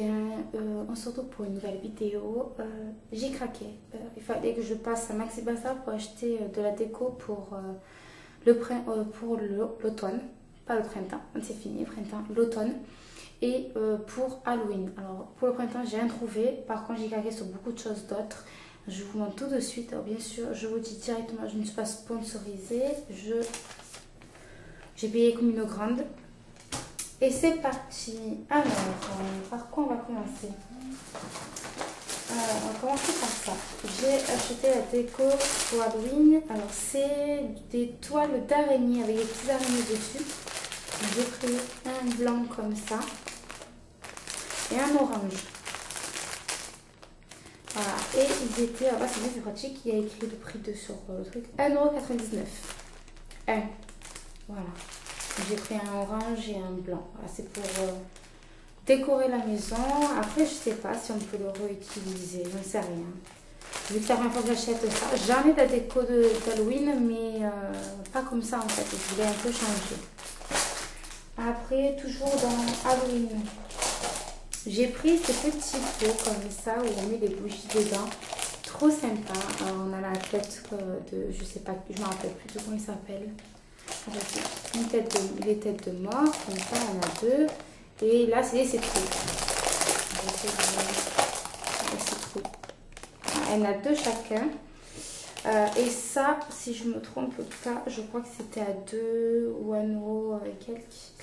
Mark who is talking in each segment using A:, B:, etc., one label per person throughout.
A: bien, on se retrouve pour une nouvelle vidéo. J'ai craqué. Il fallait que je passe à Maxi Bazar pour acheter de la déco pour l'automne. Pas le printemps, c'est fini, le printemps, l'automne. Et pour Halloween. Alors pour le printemps, j'ai rien trouvé. Par contre, j'ai craqué sur beaucoup de choses d'autres. Je vous montre tout de suite. Alors, bien sûr, je vous dis directement, je ne suis pas sponsorisée. J'ai payé comme une grande. Et c'est parti. Alors, par quoi on va commencer? On va commencer par ça. J'ai acheté la déco pour Halloween. Alors, c'est des toiles d'araignée avec des petits araignées dessus. J'ai pris un blanc comme ça et un orange. Voilà. Et ils étaient. Ah, c'est pratique. Il y a écrit le prix de sur le truc. 1,99 €. 1. Voilà. J'ai pris un orange et un blanc. Voilà, c'est pour décorer la maison. Après, je sais pas si on peut le réutiliser. Je ne sais rien. Vu que la première fois que j'achète ça, j'en ai de la déco d'Halloween, mais pas comme ça en fait. Je voulais un peu changer. Après, toujours dans Halloween, j'ai pris ces petits pots comme ça où on met des bougies dedans. Trop sympa. Alors, on a la tête de, je sais pas, je me rappelle plus de comment il s'appelle. Les têtes de mort, comme ça on a deux. Et là c'est les citrouilles. Il y en a deux chacun. Et ça, si je me trompe pas, je crois que c'était à 2 ou 1 € et quelques.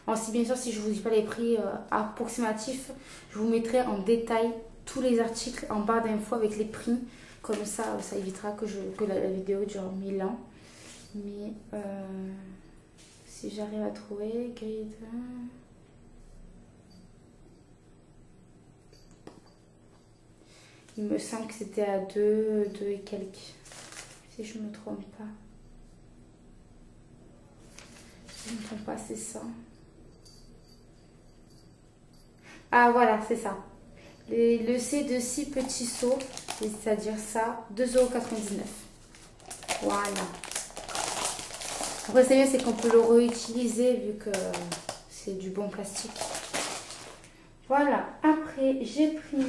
A: Alors si bien sûr, si je vous dis pas les prix approximatifs, je vous mettrai en détail tous les articles en barre d'infos avec les prix. Comme ça, ça évitera que la vidéo dure 1000 ans. Mais si j'arrive à trouver, grille. Il me semble que c'était à 2 et quelques. Si je ne me trompe pas. Si je ne me trompe pas, c'est ça. Ah voilà, c'est ça. Le C de 6 petits seaux, c'est-à-dire ça, 2,99 €. Voilà. Après, c'est bien, c'est qu'on peut le réutiliser vu que c'est du bon plastique. Voilà. Après, j'ai pris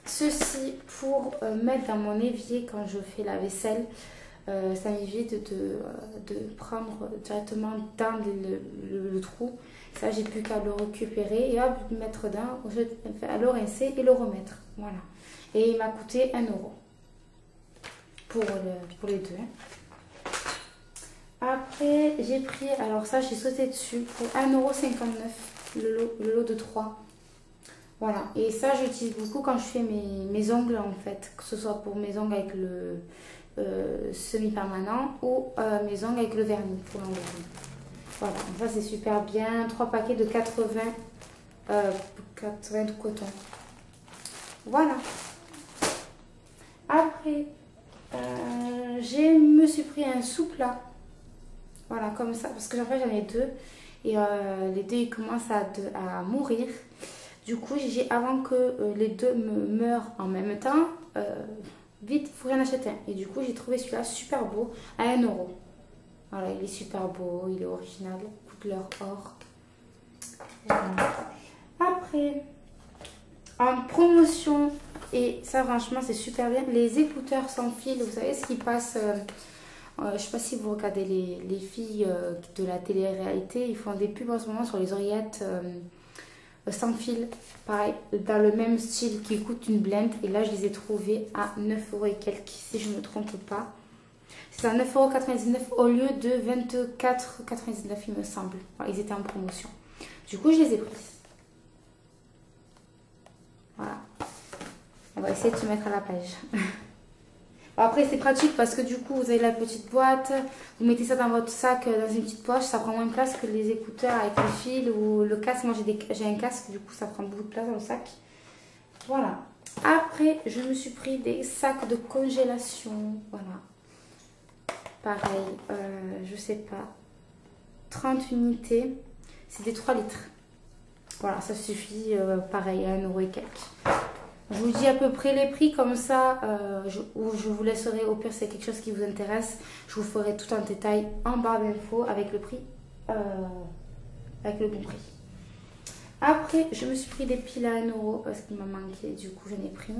A: ceci pour mettre dans mon évier quand je fais la vaisselle. Ça m'évite de prendre directement dans le trou. Ça, j'ai plus qu'à le récupérer et hop, le mettre dedans, à le rincer et le remettre. Voilà. Et il m'a coûté 1 € pour les deux. Après, j'ai pris, alors ça, j'ai sauté dessus pour 1,59 € le lot de 3. Voilà. Et ça, j'utilise beaucoup quand je fais mes ongles en fait. Que ce soit pour mes ongles avec le semi-permanent ou mes ongles avec le vernis pour l'enlever. Voilà, donc ça c'est super bien. 3 paquets de 80 de coton. Voilà. Après, je me suis pris un sous-plat. Voilà, comme ça. Parce que en fait j'en ai deux. Et les deux ils commencent à mourir. Du coup, avant que les deux meurent en même temps, vite, il faut en acheter un. Et du coup, j'ai trouvé celui-là super beau à 1 €. Voilà, il est super beau, il est original, couleur or. Après, en promotion, et ça franchement c'est super bien, les écouteurs sans fil, vous savez ce qui passe, je ne sais pas si vous regardez les filles de la télé-réalité, ils font des pubs en ce moment sur les oreillettes sans fil, pareil, dans le même style qui coûte une blinde. Et là je les ai trouvés à 9 € et quelques, si je ne me trompe pas. C'est à 9,99 € au lieu de 24,99 € il me semble. Voilà, ils étaient en promotion. Du coup, je les ai pris. Voilà. On va essayer de se mettre à la page. Bon, après, c'est pratique parce que du coup, vous avez la petite boîte. Vous mettez ça dans votre sac, dans une petite poche. Ça prend moins de place que les écouteurs avec le fil ou le casque. Moi, j'ai un casque. Du coup, ça prend beaucoup de place dans le sac. Voilà. Après, je me suis pris des sacs de congélation. Voilà. Pareil, je sais pas, 30 unités, c'est des 3 litres. Voilà, ça suffit, pareil, à 1 € et quelques. Je vous dis à peu près les prix, comme ça, je vous laisserai, au pire, si c'est quelque chose qui vous intéresse, je vous ferai tout en détail en barre d'infos avec le prix avec le bon prix. Après, je me suis pris des piles à 1 € parce qu'il m'a manqué, du coup j'en ai pris.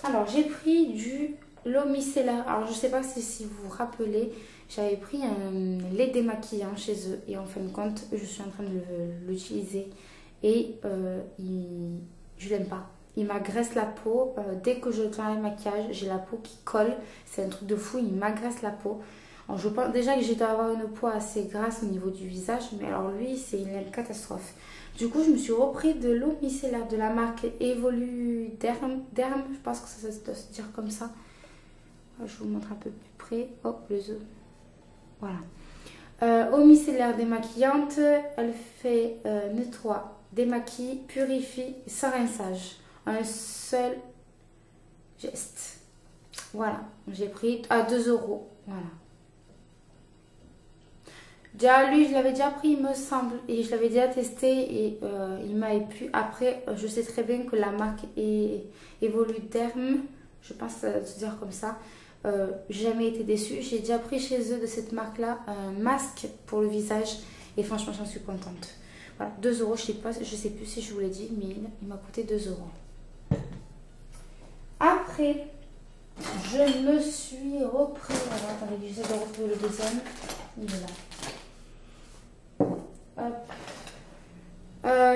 A: Alors, j'ai pris du l'eau micellaire. Alors, je sais pas si vous vous rappelez, j'avais pris un lait démaquillant chez eux. Et en fin de compte, je suis en train de l'utiliser. Et je l'aime pas. Il m'agresse la peau. Dès que je tends le maquillage, j'ai la peau qui colle. C'est un truc de fou, il m'agresse la peau. Alors, je pense déjà que j'ai dû avoir une peau assez grasse au niveau du visage. Mais alors, lui, c'est une catastrophe. Du coup, je me suis repris de l'eau micellaire de la marque Evoluderm. Je pense que ça doit se dire comme ça. Je vous montre un peu plus près. Oh, les œufs. Voilà. Eau micellaire démaquillante. Elle fait nettoie, démaquille, purifie sans rinçage. Un seul geste. Voilà. J'ai pris à 2 €. Voilà. Déjà, lui, je l'avais déjà pris, il me semble, et je l'avais déjà testé et il m'a plu. Après, je sais très bien que la marque Evoluderm, je pense se dire comme ça, j'ai jamais été déçue. J'ai déjà pris chez eux de cette marque-là un masque pour le visage et franchement, j'en suis contente. Voilà, 2 €, je sais plus si je vous l'ai dit, mais il m'a coûté 2 €. Après, je me suis repris. Alors, attendez, j'essaie de retrouver le deuxième. Il est là.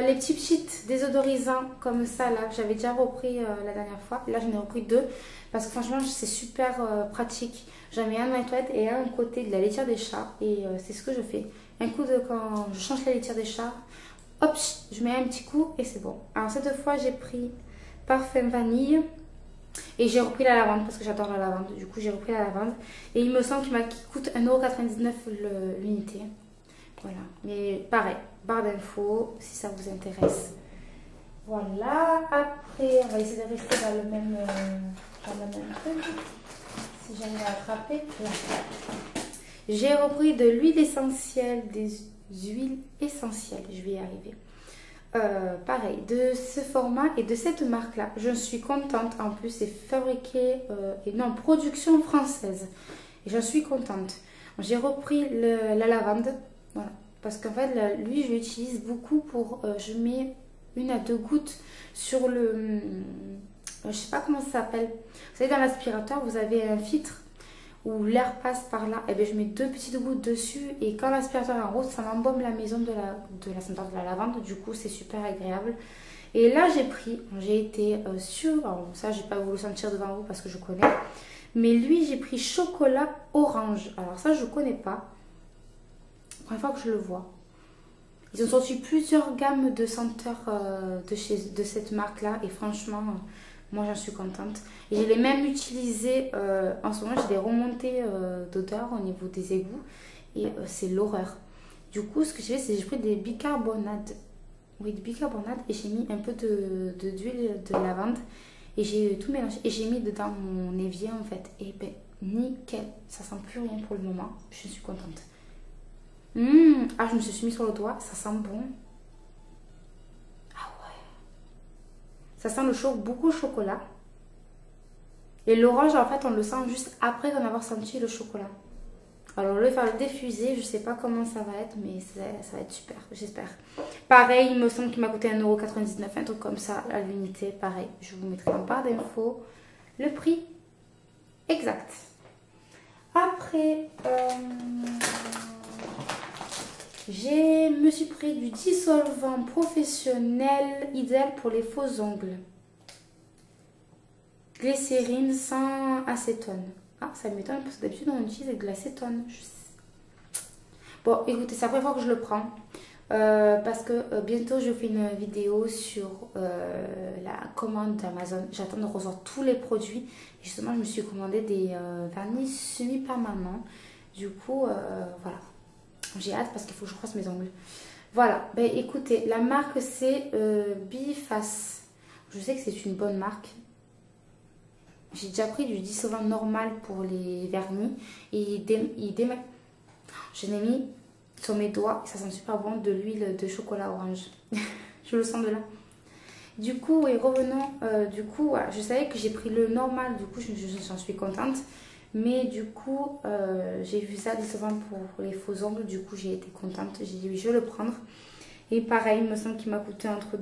A: Les petits sheets désodorisants comme ça là, j'avais déjà repris la dernière fois. Là, j'en ai repris 2 parce que franchement, c'est super pratique. J'en mets un dans les toilettes et un côté de la litière des chats. Et c'est ce que je fais. Quand je change la litière des chats, hop, je mets un petit coup et c'est bon. Alors, cette fois, j'ai pris parfum vanille. Et j'ai repris la lavande parce que j'adore la lavande. Du coup, j'ai repris la lavande. Et il me semble qu'il coûte 1,99 € l'unité. Voilà, mais pareil, barre d'infos si ça vous intéresse. Voilà, après, on va essayer de rester dans le même truc. Si j'arrive à attraper, là. J'ai repris de l'huile essentielle, des huiles essentielles, je vais y arriver. Pareil, de ce format et de cette marque-là, je suis contente. En plus, c'est fabriqué, production française. Et je suis contente. J'ai repris la lavande. Voilà, parce qu'en fait, lui, je l'utilise beaucoup pour... je mets 1 à 2 gouttes sur le... je sais pas comment ça s'appelle. Vous savez, dans l'aspirateur, vous avez un filtre où l'air passe par là. Et bien, je mets 2 petites gouttes dessus. Et quand l'aspirateur est en route, ça m'embaume la maison de la senteur de la lavande. Du coup, c'est super agréable. Et là, j'ai été sûre... Alors, ça, j'ai pas voulu sentir devant vous parce que je connais. Mais lui, j'ai pris chocolat orange. Alors ça, je connais pas. Première fois que je le vois. Ils ont sorti plusieurs gammes de senteurs de cette marque-là. Et franchement, moi, j'en suis contente. Et je l'ai même utilisé en ce moment. J'ai des remontées d'odeur au niveau des égouts. Et c'est l'horreur. Du coup, ce que j'ai fait, c'est que j'ai pris des bicarbonate. Oui, du bicarbonate. Et j'ai mis un peu d'huile de lavande. Et j'ai tout mélangé. Et j'ai mis dedans mon évier, en fait. Et ben, nickel. Ça sent plus rien pour le moment. Je suis contente. Ah, je me suis mis sur le doigt, ça sent bon. Ah ouais. Ça sent beaucoup le chocolat. Et l'orange, en fait, on le sent juste après d'en avoir senti le chocolat. Alors, le faire le diffuser, je sais pas comment ça va être, mais ça va être super, j'espère. Pareil, il me semble qu'il m'a coûté 1,99 €, un truc comme ça, à l'unité. Pareil, je vous mettrai en barre d'infos le prix exact. Après, je me suis pris du dissolvant professionnel idéal pour les faux ongles. Glycérine sans acétone. Ah, ça m'étonne parce que d'habitude on utilise de l'acétone. Bon, écoutez, c'est la première fois que je le prends. Parce que bientôt je fais une vidéo sur la commande d'Amazon. J'attends de recevoir tous les produits. Et justement, je me suis commandé des vernis semi-permanents. Du coup, voilà. J'ai hâte parce qu'il faut que je croise mes ongles. Voilà, ben écoutez, la marque c'est Biface. Je sais que c'est une bonne marque. J'ai déjà pris du dissolvant normal pour les vernis. Et je l'ai mis sur mes doigts. Ça sent super bon, de l'huile de chocolat orange. Je le sens de là. Du coup, et revenons. Du coup, voilà, je savais que j'ai pris le normal. Du coup, j'en suis contente. Mais du coup, j'ai vu ça souvent pour les faux ongles. Du coup, j'ai été contente. J'ai dit oui, je vais le prendre. Et pareil, il me semble qu'il m'a coûté entre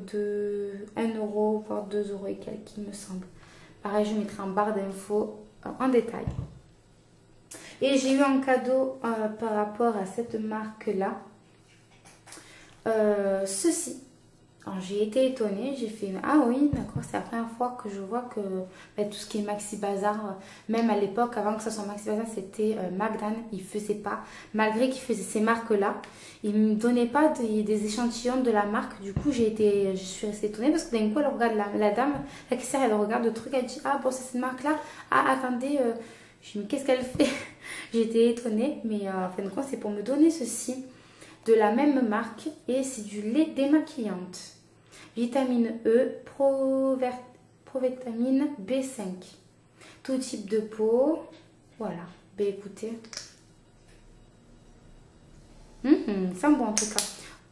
A: 1 euro, voire 2 euros et quelques, il me semble. Pareil, je mettrai en barre d'infos en détail. Et j'ai eu un cadeau par rapport à cette marque-là. Ceci. Alors, j'ai été étonnée, j'ai fait ah oui, d'accord, c'est la première fois que je vois que tout ce qui est Maxi Bazar, même à l'époque, avant que ce soit Maxi Bazar, c'était Magdan, il faisait pas, malgré qu'il faisait ces marques-là, il ne me donnait pas des échantillons de la marque. Du coup, je suis restée étonnée parce que d'un coup, elle regarde la dame, la caissière, elle regarde le truc, elle dit ah bon, c'est cette marque-là, ah attendez, je dis mais qu'est-ce qu'elle fait? J'ai été étonnée, mais en fin de compte, c'est pour me donner ceci de la même marque et c'est du lait démaquillante. Vitamine E, provitamine B5. Tout type de peau. Voilà. Ben écoutez. C'est bon en tout cas.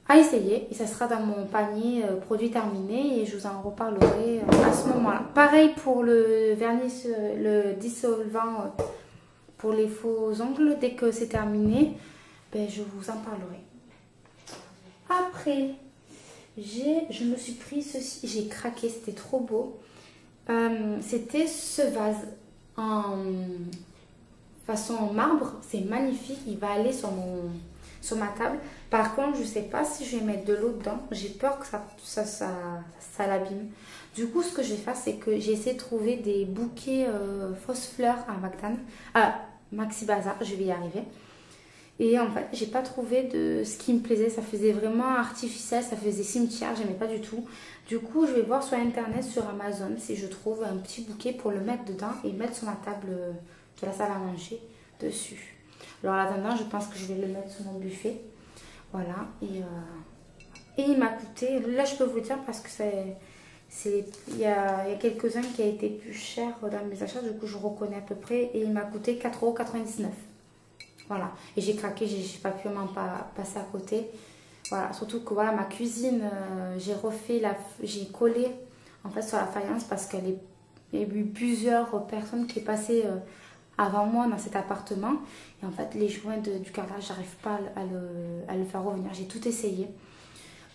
A: À essayer. Et ça sera dans mon panier produit terminé. Et je vous en reparlerai à ce moment-là. Pareil pour le vernis, le dissolvant pour les faux ongles. Dès que c'est terminé, ben, je vous en parlerai. Après... je me suis pris ceci, j'ai craqué, c'était trop beau. C'était ce vase en façon marbre, c'est magnifique, il va aller sur ma table. Par contre, je ne sais pas si je vais mettre de l'eau dedans, j'ai peur que ça l'abîme. Du coup, ce que je vais faire, c'est que j'ai essayé de trouver des bouquets fausses fleurs à Maxi Bazar, je vais y arriver. Et en fait, j'ai pas trouvé de ce qui me plaisait. Ça faisait vraiment artificiel, ça faisait cimetière, j'aimais pas du tout. Du coup, je vais voir sur internet, sur Amazon, si je trouve un petit bouquet pour le mettre dedans et mettre sur ma table de la salle à manger dessus. Alors, en attendant, je pense que je vais le mettre sur mon buffet. Voilà. Et il m'a coûté, là, je peux vous le dire parce que il y a quelques-uns qui a été plus cher dans mes achats. Du coup, je reconnais à peu près. Et il m'a coûté 4,99 €. Voilà, et j'ai craqué, j'ai pas pu m'en passer à côté. Voilà, surtout que voilà, ma cuisine, j'ai collé en fait sur la faïence parce qu'il y a eu plusieurs personnes qui sont passées avant moi dans cet appartement. Et en fait, les joints du carrelage, j'arrive pas à le faire revenir. J'ai tout essayé.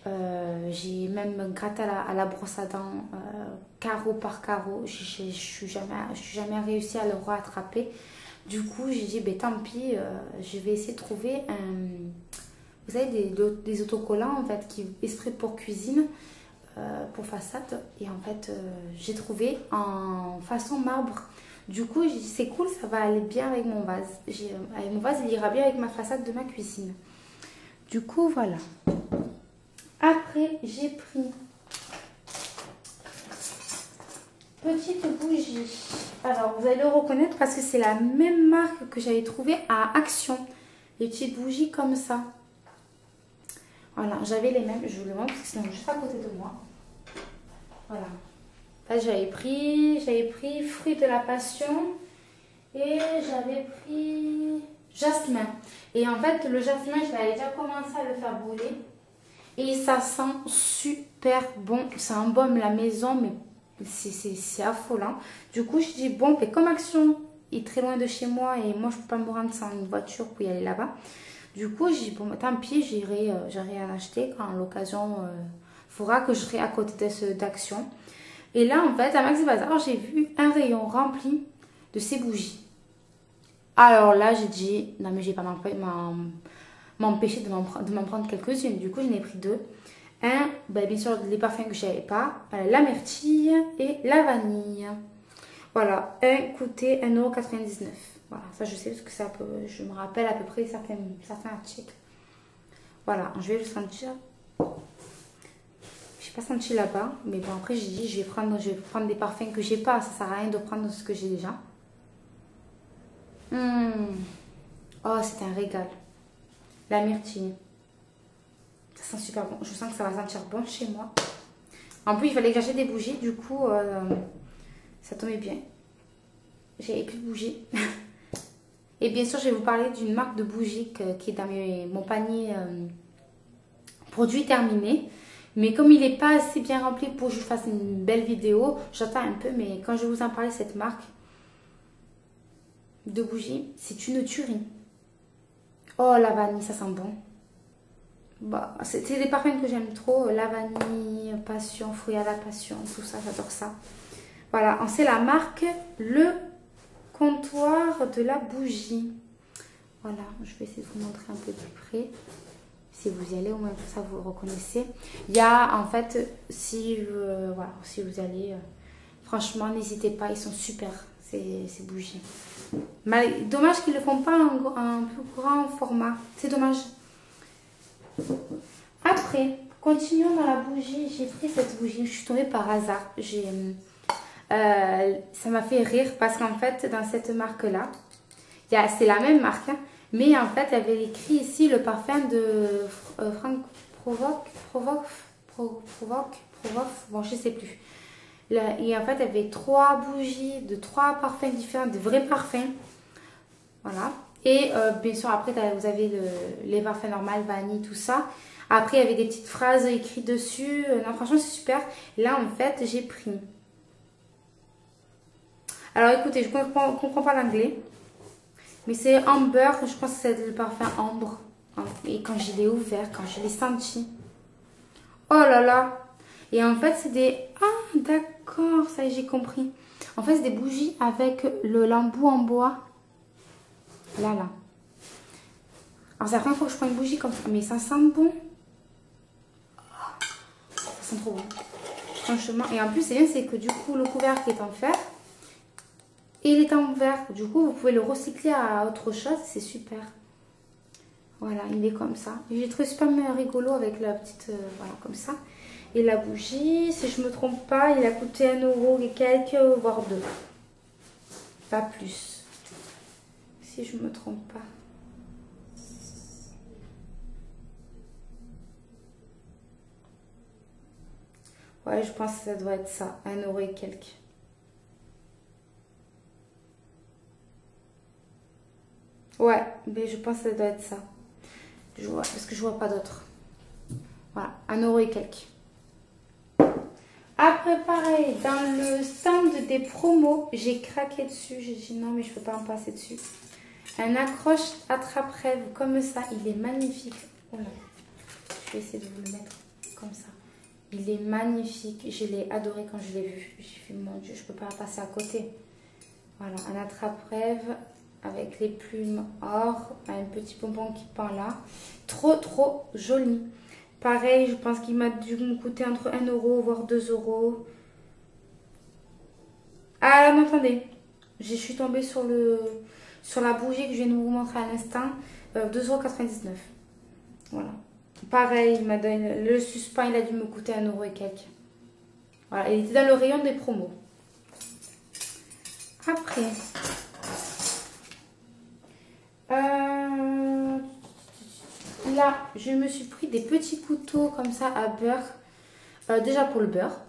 A: J'ai même gratté à la brosse à dents, carreau par carreau. Je suis jamais réussi à le rattraper. Du coup, j'ai dit, ben, tant pis, je vais essayer de trouver vous savez, des autocollants en fait, qui exprès pour cuisine, pour façade. Et en fait, j'ai trouvé en façon marbre. Du coup, j'ai dit, c'est cool, ça va aller bien avec mon vase. Avec mon vase, il ira bien avec ma façade de ma cuisine. Du coup, voilà. Après, j'ai pris petite bougie. Alors, vous allez le reconnaître parce que c'est la même marque que j'avais trouvée à Action. Les petites bougies comme ça. Voilà, j'avais les mêmes. Je vous le montre parce qu'ils sont juste à côté de moi. Voilà. Là, j'avais pris fruit de la passion et j'avais pris jasmin. Et en fait, le jasmin, je l'avais déjà commencé à le faire brûler. Et ça sent super bon. Ça embaume la maison, mais c'est affolant. Du coup, je dis, bon, mais comme Action est très loin de chez moi et moi, je ne peux pas me rendre sans une voiture pour y aller là-bas. Du coup, j'ai dit, bon, tant pis, j'irai en acheter quand l'occasion fera que je serai à côté d'Action. Et là, en fait, à Maxi Bazar, j'ai vu un rayon rempli de ces bougies. Alors là, j'ai dit, non, mais je vais pas m'empêcher de m'en prendre quelques-unes. Du coup, j'en ai pris deux. Un, ben, bien sûr, les parfums que je n'avais pas, la myrtille et la vanille. Voilà, un coûtait 1,99 €. Voilà, ça je sais parce que je me rappelle à peu près certains articles. Voilà, je vais le sentir. Je n'ai pas senti là-bas, mais bon, après j'ai dit je vais prendre des parfums que j'ai pas. Ça sert à rien de prendre ce que j'ai déjà. Oh, c'est un régal. La myrtille. Ça sent super bon. Je sens que ça va sentir bon chez moi. En plus, il fallait que j'achète des bougies. Du coup, ça tombait bien. J'avais plus de bougies. Et bien sûr, je vais vous parler d'une marque de bougies qui est dans mon panier produit terminé. Mais comme il n'est pas assez bien rempli pour que je fasse une belle vidéo, j'attends un peu. Mais quand je vais vous en parler, cette marque, de bougie. C'est une tuerie. Oh, la vanille, ça sent bon. Bah, c'est des parfums que j'aime trop. La vanille, passion, fruit à la passion, tout ça, j'adore ça. Voilà, c'est la marque Le Comptoir de la Bougie. Voilà, je vais essayer de vous montrer un peu plus près. Si vous y allez, au moins ça vous le reconnaissez. Il y a en fait, si vous allez, franchement, n'hésitez pas, ils sont super, ces bougies. Mais dommage qu'ils ne le font pas en plus grand format. C'est dommage. Après, continuons dans la bougie. J'ai pris cette bougie, je suis tombée par hasard. Ça m'a fait rire parce qu'en fait, dans cette marque-là, c'est la même marque, hein, mais en fait, il y avait écrit ici le parfum de Franck Provoque, bon, je sais plus. Là, et en fait, il y avait 3 bougies de 3 parfums différents, de vrais parfums. Voilà. Et bien sûr, après, vous avez les parfums normaux, vanille, tout ça. Après, il y avait des petites phrases écrites dessus. Non, franchement, c'est super. Là, en fait, j'ai pris. Alors, écoutez, je ne comprends pas l'anglais. Mais c'est Amber, je pense que c'est le parfum Ambre. Et quand je l'ai ouvert, quand je l'ai senti. Oh là là. Et en fait, c'est des... Ah, d'accord, ça y est, j'ai compris. En fait, c'est des bougies avec l'embout en bois. Là. Alors, c'est la première fois que je prends une bougie comme ça. Mais ça sent bon. Ça sent trop bon. Franchement. Et en plus, c'est bien, c'est que du coup, le couvercle est en fer. Et il est en verre. Du coup, vous pouvez le recycler à autre chose. C'est super. Voilà, il est comme ça. J'ai trouvé super rigolo avec la petite... voilà, comme ça. Et la bougie, si je ne me trompe pas, il a coûté 1 euro et quelques, voire 2. Pas plus. Si je ne me trompe pas. Ouais, je pense que ça doit être ça. 1 euro et quelques. Ouais, mais je pense que ça doit être ça. Parce que je vois pas d'autres. Voilà, 1 euro et quelques. Après, pareil, dans le stand des promos, j'ai craqué dessus. J'ai dit non, mais je peux pas en passer dessus. Un accroche attrape-rêve comme ça, il est magnifique. Oh là, je vais essayer de vous le mettre comme ça. Il est magnifique. Je l'ai adoré quand je l'ai vu. J'ai fait mon Dieu, je peux pas passer à côté. Voilà, un attrape-rêve avec les plumes or, un petit pompon qui pend là. Trop joli. Pareil, je pense qu'il m'a dû me coûter entre 1 euro voire 2 euros. Ah non, attendez. Je suis tombée sur la bougie que je viens de vous montrer à l'instant. 2,99 €. Voilà. Pareil, il m'a donné le suspens, il a dû me coûter 1 euro et quelques. Voilà, il était dans le rayon des promos. Après, là, je me suis pris des petits couteaux comme ça à beurre. Déjà pour le beurre.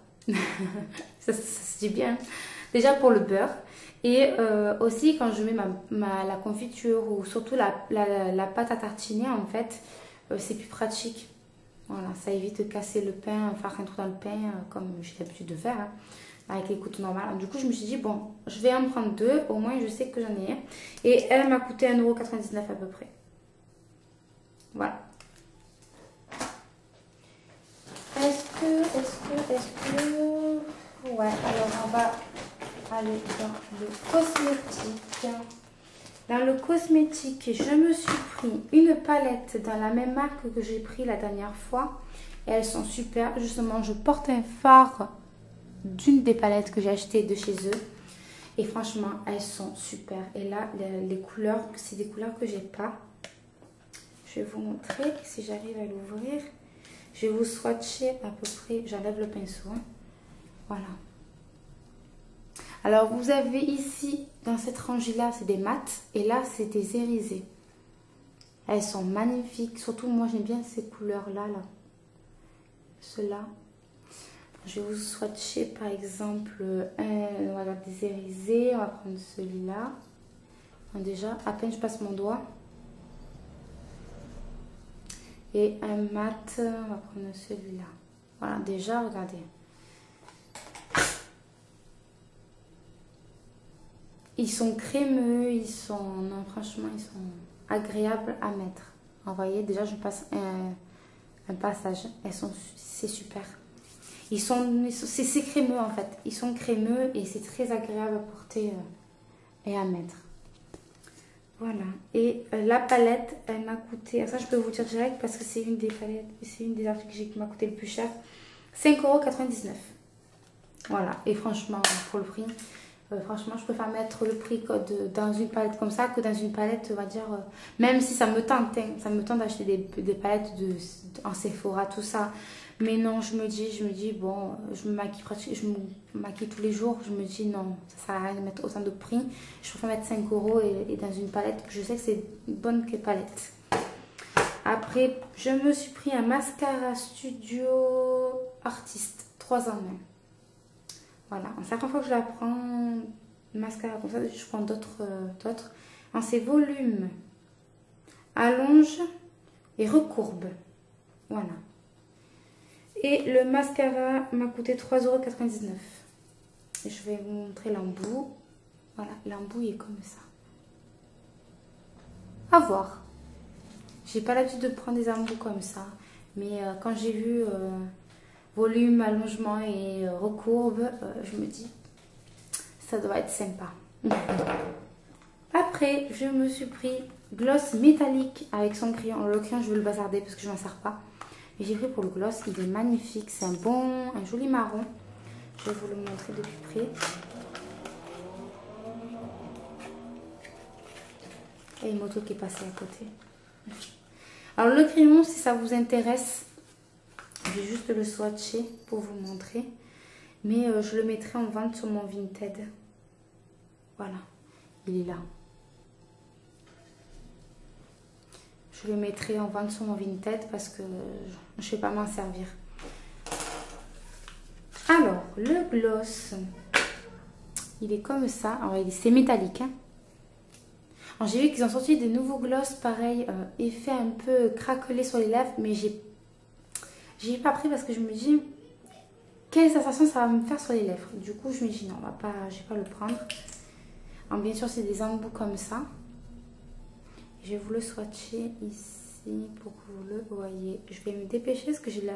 A: ça se dit bien. Déjà pour le beurre. Et aussi quand je mets la confiture ou surtout la pâte à tartiner, en fait, c'est plus pratique. Voilà, ça évite de casser le pain, faire un trou dans le pain comme j'ai l'habitude de faire. Hein, avec les couteaux normaux. Du coup, je me suis dit, bon, je vais en prendre 2. Au moins, je sais que j'en ai un. Et elle m'a coûté 1,99 € à peu près. Voilà. Est-ce que... Ouais, alors on va aller dans le cosmétique. Dans le cosmétique, je me suis pris une palette dans la même marque que j'ai pris la dernière fois. Et elles sont super. Justement, je porte un fard d'une des palettes que j'ai achetées de chez eux. Et franchement, elles sont super. Et là, les couleurs, c'est des couleurs que j'ai pas. Je vais vous montrer si j'arrive à l'ouvrir. Je vais vous swatcher à peu près. J'enlève le pinceau. Hein. Voilà. Alors, vous avez ici, dans cette rangée-là, c'est des mats. Et là, c'est des irisés. Elles sont magnifiques. Surtout, moi, j'aime bien ces couleurs-là. Là. Ceux-là. Je vais vous swatcher, par exemple, on va avoir des irisés. On va prendre celui-là. Déjà, à peine je passe mon doigt. Et un mat, on va prendre celui-là. Voilà, déjà, regardez. Ils sont crémeux, ils sont, non, franchement, ils sont agréables à mettre. Vous voyez, déjà, je passe un passage. C'est super. C'est crémeux en fait. Ils sont crémeux et c'est très agréable à porter et à mettre. Voilà. Et la palette, elle m'a coûté, ça je peux vous dire direct parce que c'est une des palettes, c'est une des articles qui m'a coûté le plus cher. 5,99 €. Voilà. Et franchement, pour le prix, franchement, je préfère mettre le prix dans une palette comme ça que dans une palette, on va dire, même si ça me tente, hein, ça me tente d'acheter des palettes en Sephora, tout ça. Mais non, je me dis, bon, je me maquille tous les jours. Je me dis, non, ça sert à rien de mettre autant de prix. Je préfère mettre 5 € et dans une palette que je sais que c'est une bonne palette. Après, je me suis pris un mascara Studio Artist 3 en 1. Voilà, à chaque fois que je la prends, mascara comme ça, je prends d'autres. C'est volume, allonge et recourbe. Voilà. Et le mascara m'a coûté 3,99 €. Et je vais vous montrer l'embout. Voilà, l'embout est comme ça. À voir. J'ai pas l'habitude de prendre des embouts comme ça. Mais quand j'ai vu volume, allongement et recourbe, je me dis, ça doit être sympa. Après, je me suis pris gloss métallique avec son crayon. Le crayon, je vais le bazarder parce que je m'en sers pas. Et j'ai pris pour le gloss, il est magnifique. C'est un joli marron. Je vais vous le montrer de plus près. Il y a une moto qui est passée à côté. Alors le crayon, si ça vous intéresse, je vais juste le swatcher pour vous montrer. Mais je le mettrai en vente sur mon Vinted. Voilà, il est là. Je le mettrai en vente sur mon Vinted parce que je ne sais pas m'en servir. Alors, le gloss, il est comme ça. Alors, c'est métallique. Hein. J'ai vu qu'ils ont sorti des nouveaux gloss, pareil, effet un peu craquelé sur les lèvres, mais j'ai pas pris parce que je me dis quelle sensation ça va me faire sur les lèvres. Du coup, je me dis non, je vais pas le prendre. Alors, bien sûr, c'est des embouts comme ça. Je vais vous le swatcher ici pour que vous le voyez. Je vais me dépêcher parce que j'ai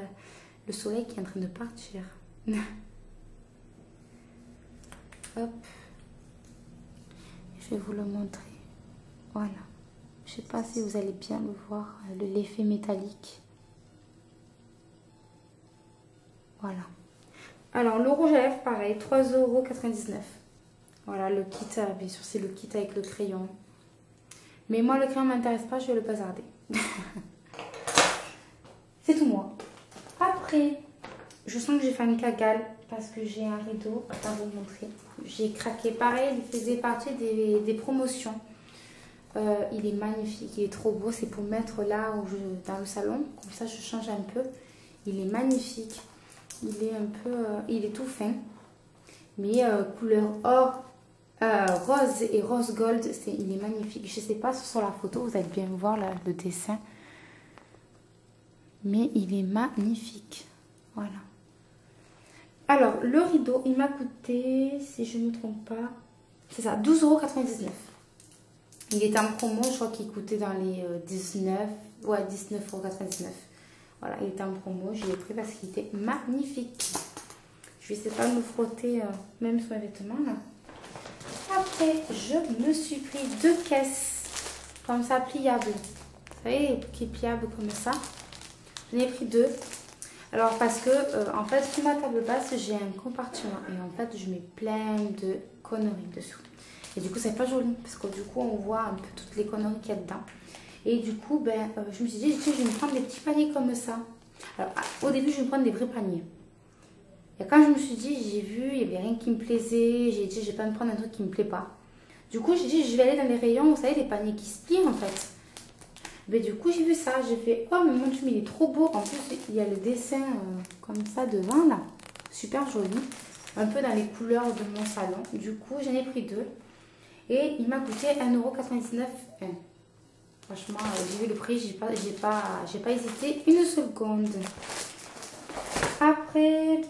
A: le soleil qui est en train de partir. Hop. Je vais vous le montrer. Voilà. Je ne sais pas si vous allez bien le voir, l'effet métallique. Voilà. Alors, le rouge à lèvres, pareil, 3,99 €. Voilà, le kit, bien sûr, c'est le kit avec le crayon. Mais moi, le crayon ne m'intéresse pas, je vais le bazarder. C'est tout moi. Après, je sens que j'ai fait une cagale parce que j'ai un rideau. Attends, je vais vous montrer. J'ai craqué. Pareil, il faisait partie des promotions. Il est magnifique, il est trop beau. C'est pour mettre là dans le salon. Comme ça, je change un peu. Il est magnifique. Il est tout fin. Mais couleur or. Rose et rose gold, il est magnifique. Je sais pas sur la photo, vous allez bien voir le dessin. Mais il est magnifique. Voilà. Alors, le rideau, il m'a coûté, si je ne me trompe pas, c'est ça, 12,99 €. Il était en promo, je crois qu'il coûtait dans les 19,99 €. Voilà, il était en promo, je l'ai pris parce qu'il était magnifique. Je vais essayer pas de me frotter même sur mes vêtements là. Après, je me suis pris 2 caisses comme ça pliables. Vous savez, qui est pliable comme ça. J'en ai pris 2. Alors parce que en fait sur ma table basse j'ai un compartiment et en fait je mets plein de conneries dessous. Et du coup c'est pas joli parce que du coup on voit un peu toutes les conneries qu'il y a dedans. Et du coup je me suis dit je vais me prendre des petits paniers comme ça. Alors au début je vais me prendre des vrais paniers. Et quand je me suis dit, j'ai vu, il n'y avait rien qui me plaisait, j'ai dit, je vais pas me prendre un truc qui me plaît pas. Du coup, j'ai dit, je vais aller dans les rayons, vous savez, les paniers qui se plient en fait. Mais du coup, j'ai vu ça, j'ai fait, oh, mais mon Dieu, il est trop beau. En plus, il y a le dessin comme ça devant là, super joli, un peu dans les couleurs de mon salon. Du coup, j'en ai pris 2 et il m'a coûté 1,99 €. Franchement, j'ai vu le prix, j'ai pas hésité une seconde. Après.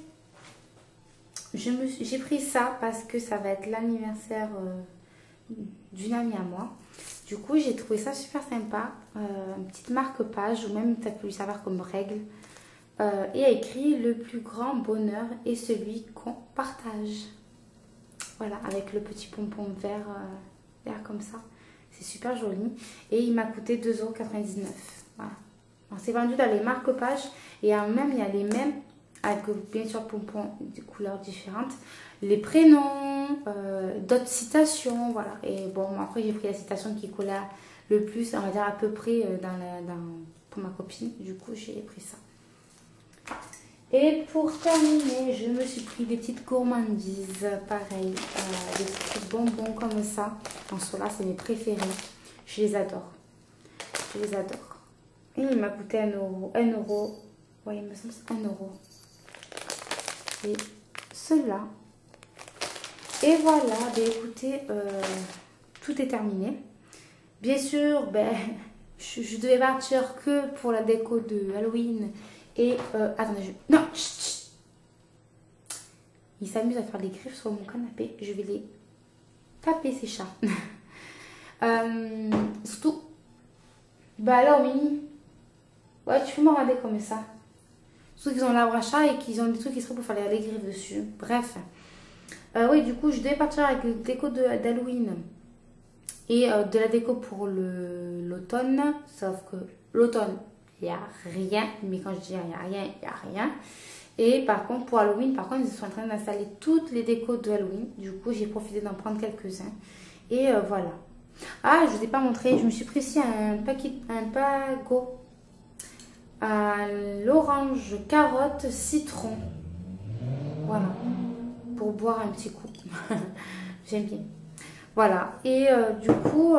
A: J'ai pris ça parce que ça va être l'anniversaire d'une amie à moi. Du coup, j'ai trouvé ça super sympa. Une petite marque-page, ou même ça peut lui servir comme règle. Et a écrit: le plus grand bonheur est celui qu'on partage. Voilà, avec le petit pompon vert, vert comme ça. C'est super joli. Et il m'a coûté 2,99 €. Voilà. C'est vendu dans les marque-pages. Et même, il y a les mêmes, avec bien sûr pompons de couleurs différentes. Les prénoms, d'autres citations. Voilà. Et bon, après, j'ai pris la citation qui collait le plus, on va dire à peu près, pour ma copine. Du coup, j'ai pris ça. Et pour terminer, je me suis pris des petites gourmandises, pareil, des petits bonbons comme ça. En ceux-là, c'est mes préférés. Je les adore. Je les adore. Et il m'a coûté 1 €. 1 €. Ouais, il me semble que c'est 1 €. Et ceux-là. Et voilà, ben écoutez, tout est terminé. Bien sûr, ben, je devais partir que pour la déco de Halloween. Et attendez, non, chut, chut. Il s'amuse à faire des griffes sur mon canapé. Je vais les taper, ces chats. Surtout, bah alors Mini, ouais, tu peux me regarder comme ça. Surtout qu'ils ont l'arbre à chat et qu'ils ont des trucs qui seraient pour faire les griffes dessus. Bref, oui, du coup, je devais partir avec la déco d'Halloween et de la déco pour l'automne. Sauf que l'automne, il n'y a rien. Mais quand je dis il n'y a rien, il n'y a rien. Et par contre, pour Halloween, par contre, ils sont en train d'installer toutes les décos de Halloween. Du coup, j'ai profité d'en prendre quelques-uns. Et voilà. Ah, je ne vous ai pas montré. Je me suis pris ici un pago à l'orange, carotte, citron. Voilà. Pour boire un petit coup. J'aime bien. Voilà. Et du coup,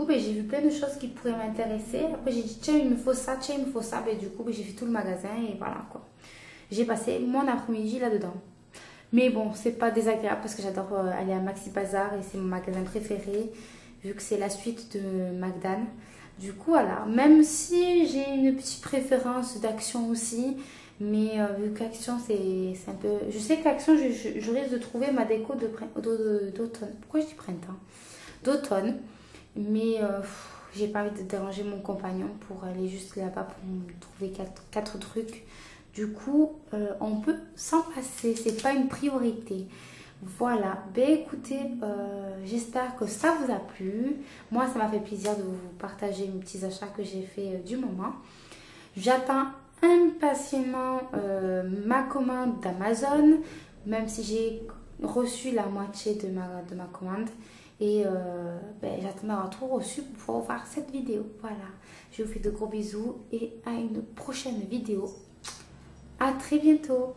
A: ben, j'ai vu plein de choses qui pourraient m'intéresser. Après, j'ai dit, tiens, il me faut ça, tiens, il me faut ça. Ben, du coup, ben, j'ai fait tout le magasin et voilà quoi. J'ai passé mon après-midi là-dedans. Mais bon, c'est pas désagréable parce que j'adore aller à Maxi Bazar et c'est mon magasin préféré, vu que c'est la suite de McDan. Du coup, voilà. Même si j'ai une petite préférence d'Action aussi, mais vu qu'Action, c'est un peu... Je sais qu'Action, je risque de trouver ma déco d'automne. Pourquoi je dis printemps? D'automne. Mais j'ai pas envie de déranger mon compagnon pour aller juste là-bas pour me trouver quatre trucs. Du coup, on peut s'en passer. C'est pas une priorité. Voilà. Ben écoutez, j'espère que ça vous a plu. Moi, ça m'a fait plaisir de vous partager mes petits achats que j'ai fait du moment. J'attends impatiemment ma commande d'Amazon, même si j'ai reçu la moitié de ma commande. Et ben, j'attends d'avoir tout reçu pour pouvoir voir cette vidéo. Voilà. Je vous fais de gros bisous et à une prochaine vidéo. À très bientôt.